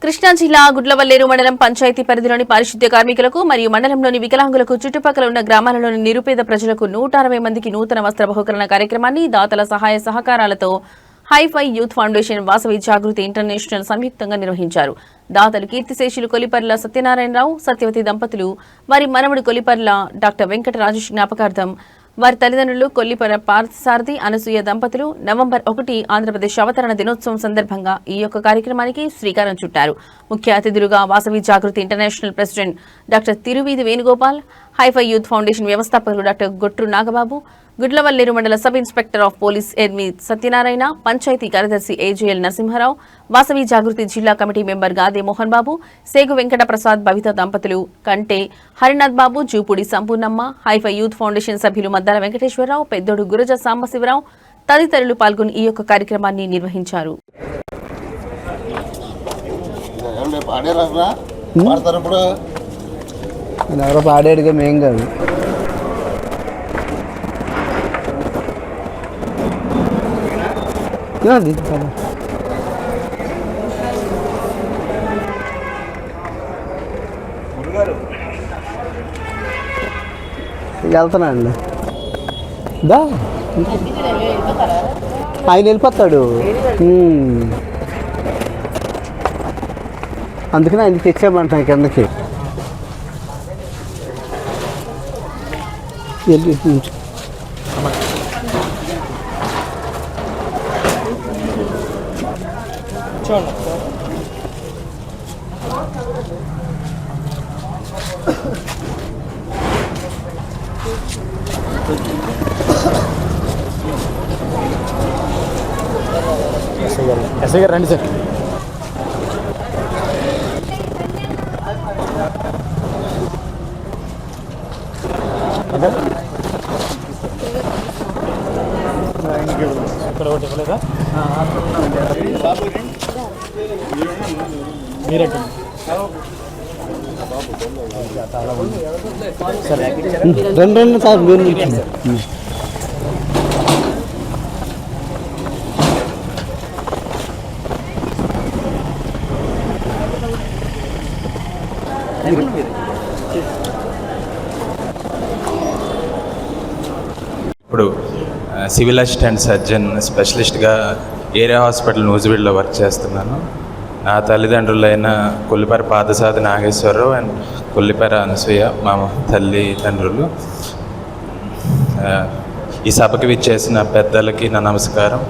కృష్ణా జిల్లా గుడ్లవల్లేరు మండలం పంచాయతీ పరిధిలోని పారిశుద్ధ్య కార్మికులకు మరియు మండలంలోని వికలాంగులకు చుట్టుపక్కల ఉన్న గ్రామాలలోని నిరుపేద ప్రజలకు 160 మందికి నూతన వస్త్ర బహుకరణ కార్యక్రమాన్ని దాతల సహాయ సహకారాలతో hi-fi youth foundation Vasavi Jagruti international సంయుక్తంగా నిర్వహించారు. దాతలు కీర్తిశేషులు కొలిపర్ల సత్యనారాయణరావు, సత్యవతి దంపతులు, వారి మనవడు కొలిపర్ల డాక్టర్ వెంకట రాజేష్ జ్ఞాపకార్థం వారి తల్లిదండ్రులు కొల్లిపర పార్థసారథి అనసూయ దంపతులు నవంబర్ 1 ఆంధ్రప్రదేశ్ అవతరణ దినోత్సవం సందర్భంగా ఈ యొక్క కార్యక్రమానికి శ్రీకారం చుట్టారు. ముఖ్య అతిథులుగా Vasavi Jagruti international president doctor Tiruveedhi Venugopal, hifi youth foundation వ్యవస్థాపకులు doctor Gottu Nagababu, Gudlavalleru mandal sub inspector of police Ermi Satyanarayana, panchayat కార్యదర్శి ఏజేఎల్ నరసింహారావు, వాసవి జాగృతి జిల్లా కమిటీ మెంబర్ గాదే మోహన్ బాబు, సేగు వెంకట ప్రసాద్ భవిత దంపతులు, Kante Harinath Babu, Jupudi Sampurnamma, hifi youth foundation సభ్యులు మద్దాల వెంకటేశ్వరరావు, పెద్దోడు గురజ సాంబశివరావు తదితరులు పాల్గొని ఈ యొక్క కార్యక్రమాన్ని నిర్వహించారు. వెళ్తున్నా అండి దా ఆయన వెళ్ళిపోతాడు, అందుకని ఆయన తెచ్చామంటాను కిందకి వెళ్ళి ఎస్ఐ గారు రండి సార్. ఇక్కడ ఒకటి ఇవ్వలేదా మీరేంటి రెండు సార్ మీరు ఇప్పుడు సివిల్ అసిస్టెంట్ సర్జన్ స్పెషలిస్ట్గా ఏరియా హాస్పిటల్ నూజివీడ్లో వర్క్ చేస్తున్నాను. నా తల్లిదండ్రులైన కొల్లిపర పార్థసారథి నాగేశ్వరరావు అండ్ కొల్లిపర అనసూయ మా తల్లిదండ్రులు. ఈ సభకి విచ్చేసిన పెద్దలకి నా నమస్కారం.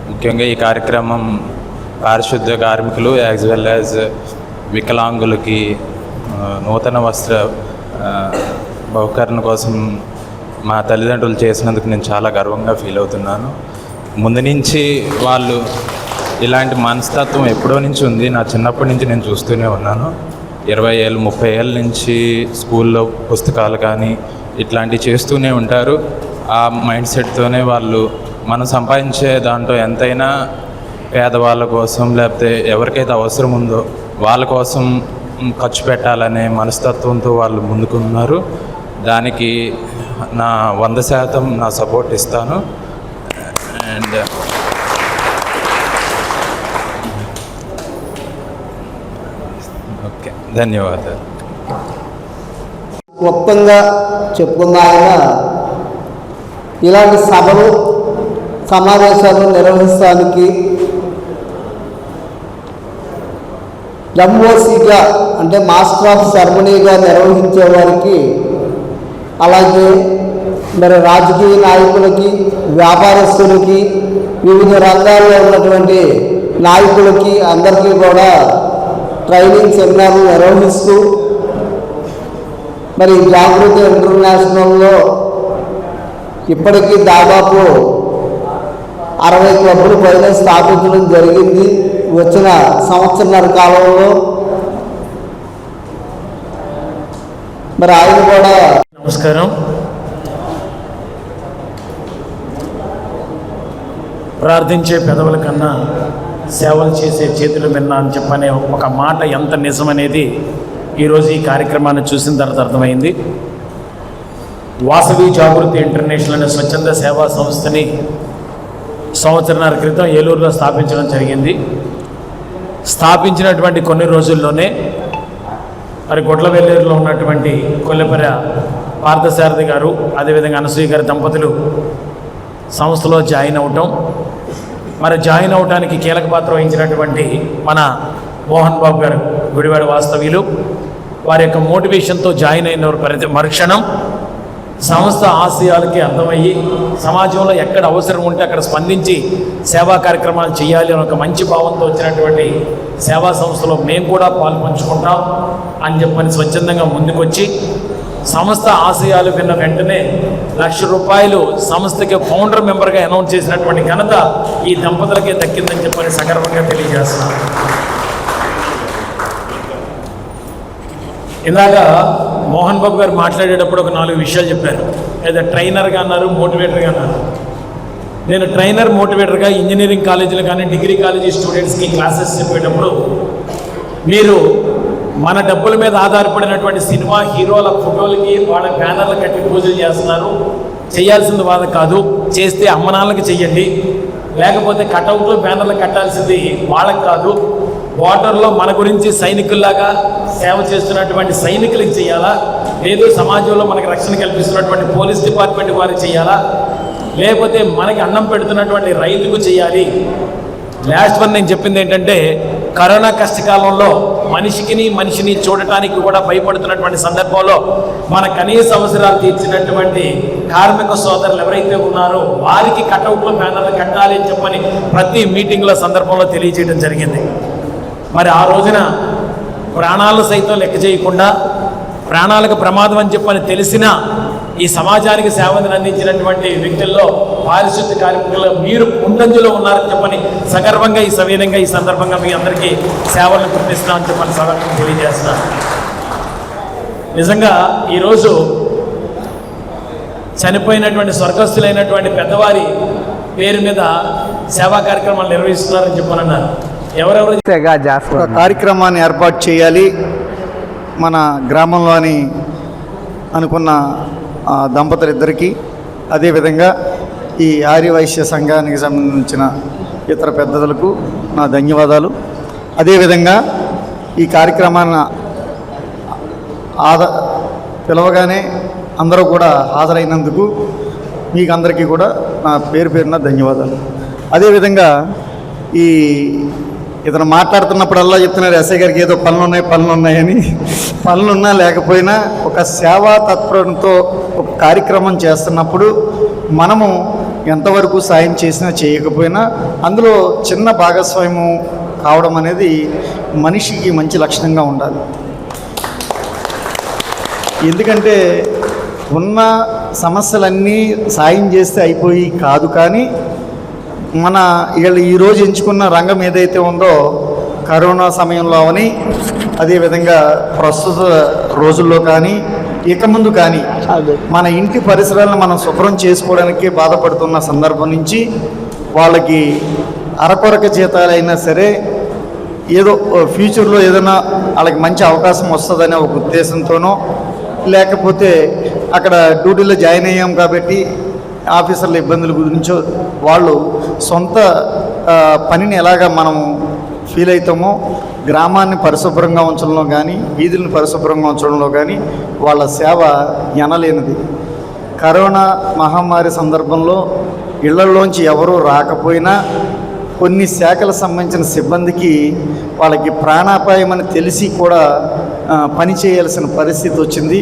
ముఖ్యంగా ఈ కార్యక్రమం పారిశుద్ధ్య కార్మికులు యాజ్ వెల్ యాజ్ వికలాంగులకి నూతన వస్త్ర బహుకరణ కోసం మా తల్లిదండ్రులు చేసినందుకు నేను చాలా గర్వంగా ఫీల్ అవుతున్నాను. ముందు నుంచి వాళ్ళు ఇలాంటి మనస్తత్వం ఎప్పుడో నుంచి ఉంది. నా చిన్నప్పటి నుంచి నేను చూస్తూనే ఉన్నాను. 20 ఏళ్ళు 30 ఏళ్ళ నుంచి స్కూల్లో పుస్తకాలు కానీ ఇట్లాంటివి చేస్తూనే ఉంటారు. ఆ మైండ్ సెట్తోనే వాళ్ళు మనం సంపాదించే దాంట్లో ఎంతైనా పేదవాళ్ళ కోసం లేకపోతే ఎవరికైతే అవసరం ఉందో వాళ్ళ కోసం ఖర్చు పెట్టాలనే మనస్తత్వంతో వాళ్ళు ముందుకున్నారు. దానికి నా 100% నా సపోర్ట్ ఇస్తాను. అండ్ ఓకే, ధన్యవాదాలు. ఒప్పంగా చెప్పుకున్న ఆయన ఇలాంటి సభలు సమావేశాలు నిర్వహించడానికి ఎంఓసీగా అంటే మాస్టర్ ఆఫ్ సెరమనీగా నిర్వహించే వారికి, అలాగే మరి రాజకీయ నాయకులకి, వ్యాపారస్తులకి, వివిధ రంగాల్లో ఉన్నటువంటి నాయకులకి అందరికీ కూడా ట్రైనింగ్ సెమినార్లు నిర్వహిస్తూ మరి జాగృతి ఇంటర్నేషనల్లో ఇప్పటికీ దాదాపు 60 క్లబ్లు పైన స్థాపించడం జరిగింది వచ్చిన సంవత్సరన్నర కాలంలో. మరి ఆయన కూడా నమస్కారం. ప్రార్థించే పెదవుల కన్నా సేవలు చేసే చేతులు మిన్న అని చెప్పనే ఒక మాట ఎంత నిజమనేది ఈరోజు ఈ కార్యక్రమాన్ని చూసిన తర్వాత అర్థమైంది. వాసవి జాగృతి ఇంటర్నేషనల్ అనే స్వచ్ఛంద సేవా సంస్థని సంవత్సరాల క్రితం ఏలూరులో స్థాపించడం జరిగింది. స్థాపించినటువంటి కొన్ని రోజుల్లోనే మరి గొడ్లవెల్లేరులో ఉన్నటువంటి కొల్లెపర పార్థసారథి గారు, అదేవిధంగా అనసూయ గారి దంపతులు సంస్థలో జాయిన్ అవటం, మరి జాయిన్ అవడానికి కీలక పాత్ర వహించినటువంటి మన మోహన్ బాబు గారు గుడివాడ వాస్తవ్యులు, వారి యొక్క మోటివేషన్తో జాయిన్ అయిన మరుక్షణం సంస్థ ఆశయాలకి అర్థమయ్యి సమాజంలో ఎక్కడ అవసరం ఉంటే అక్కడ స్పందించి సేవా కార్యక్రమాలు చేయాలి అని ఒక మంచి భావంతో వచ్చినటువంటి సేవా సంస్థలో మేము కూడా పాల్పంచుకుంటాం అని చెప్పని స్వచ్ఛందంగా ముందుకొచ్చి సంస్థ ఆశయాలు విన్న వెంటనే ₹1,00,000 సంస్థకి ఫౌండర్ మెంబర్గా అనౌన్స్ చేసినటువంటి ఘనత ఈ దంపతులకే దక్కిందని చెప్పని సగర్వంగా తెలియజేస్తున్నాం. ఇందాక మోహన్ బాబు గారు మాట్లాడేటప్పుడు ఒక 4 విషయాలు చెప్పారు. ఏదో ట్రైనర్గా అన్నారు, మోటివేటర్గా అన్నారు. నేను ట్రైనర్, మోటివేటర్గా ఇంజనీరింగ్ కాలేజీలు కానీ డిగ్రీ కాలేజీ స్టూడెంట్స్కి క్లాసెస్ చెప్పేటప్పుడు మీరు మన డబ్బుల మీద ఆధారపడినటువంటి సినిమా హీరోల ఫోటోలకి వాళ్ళ బ్యానర్లు కట్టి పూజలు చేస్తున్నారు. చేయాల్సింది వాళ్ళ కాదు, చేస్తే అమ్మనాన్నలకి చెయ్యండి, లేకపోతే కటౌట్లో బ్యానర్లు కట్టాల్సింది వాళ్ళకి కాదు. వాటర్లో మన గురించి సైనికుల్లాగా సేవ చేస్తున్నటువంటి సైనికులకి చేయాలా, లేదు సమాజంలో మనకు రక్షణ కల్పిస్తున్నటువంటి పోలీస్ డిపార్ట్మెంట్ వారికి చేయాలా, లేకపోతే మనకి అన్నం పెడుతున్నటువంటి రైతుకు చేయాలి. లాస్ట్ వన్ నేను చెప్పింది ఏంటంటే, కరోనా కష్టకాలంలో మనిషిని చూడటానికి కూడా భయపడుతున్నటువంటి సందర్భంలో మన కనీస అవసరాలు తీర్చినటువంటి కార్మిక సోదరులు ఎవరైతే ఉన్నారో వారికి కటౌట్లో బ్యానర్లు కట్టాలి అని చెప్పని ప్రతి మీటింగ్లో సందర్భంలో తెలియజేయడం జరిగింది. మరి ఆ రోజున ప్రాణాలు సైతం లెక్క చేయకుండా ప్రాణాలకు ప్రమాదం అని చెప్పని తెలిసినా ఈ సమాజానికి సేవను అందించినటువంటి వ్యక్తుల్లో పారిశుద్ధ్య కార్మికులు మీరు ముందంజలో ఉన్నారని చెప్పని సగర్వంగా ఈ సవినయంగా ఈ సందర్భంగా మీ అందరికీ సేవలను గుర్తిస్తామని చెప్పని సగర్వంగా తెలియజేస్తున్నాను. నిజంగా ఈరోజు చనిపోయినటువంటి స్వర్గస్థులైనటువంటి పెద్దవారి పేరు మీద సేవా కార్యక్రమాలు నిర్వహిస్తున్నారని చెప్పనన్నారు. ఎవరెవరు ఒక కార్యక్రమాన్ని ఏర్పాటు చేయాలి మన గ్రామంలోని అనుకున్న దంపతులిద్దరికీ, అదేవిధంగా ఈ ఆర్యవైశ్య సంఘానికి సంబంధించిన ఇతర పెద్దలకు నా ధన్యవాదాలు. అదేవిధంగా ఈ కార్యక్రమాన్ని పిలవగానే అందరూ కూడా హాజరైనందుకు మీకు అందరికీ కూడా నా పేరున ధన్యవాదాలు. అదేవిధంగా ఈ ఇతను మాట్లాడుతున్నప్పుడల్లా చెప్తున్నారు ఎస్ఐ గారికి ఏదో పనులు ఉన్నాయని. పనులున్నా లేకపోయినా ఒక సేవా తత్పరతో ఒక కార్యక్రమం చేస్తున్నప్పుడు మనము ఎంతవరకు సాయం చేసినా చేయకపోయినా అందులో చిన్న భాగస్వామ్యం కావడం అనేది మనిషికి మంచి లక్షణంగా ఉండాలి. ఎందుకంటే ఉన్న సమస్యలన్నీ సాయం చేస్తే అయిపోయి కాదు, కానీ మన వీళ్ళు ఈరోజు ఎంచుకున్న రంగం ఏదైతే ఉందో కరోనా సమయంలో అని, అదేవిధంగా ప్రస్తుత రోజుల్లో కానీ ఇక ముందు కానీ మన ఇంటి పరిసరాలను మనం శుభ్రం చేసుకోవడానికి బాధపడుతున్న సందర్భం నుంచి వాళ్ళకి అరకొరక జీతాలైనా సరే ఏదో ఫ్యూచర్లో ఏదైనా వాళ్ళకి మంచి అవకాశం వస్తుందనే ఒక ఉద్దేశంతోనో, లేకపోతే అక్కడ డ్యూటీలో జాయిన్ అయ్యాం కాబట్టి ఆఫీసర్ల ఇబ్బందుల గురించో వాళ్ళు సొంత పనిని ఎలాగా మనము ఫీల్ అవుతామో గ్రామాన్ని పరిశుభ్రంగా ఉంచడంలో కానీ వీధులను పరిశుభ్రంగా ఉంచడంలో కానీ వాళ్ళ సేవ ఎనలేనిది. కరోనా మహమ్మారి సందర్భంలో ఇళ్లలోంచి ఎవరూ రాకపోయినా కొన్ని శాఖలకు సంబంధించిన సిబ్బందికి వాళ్ళకి ప్రాణాపాయం అని తెలిసి కూడా పని చేయాల్సిన పరిస్థితి వచ్చింది.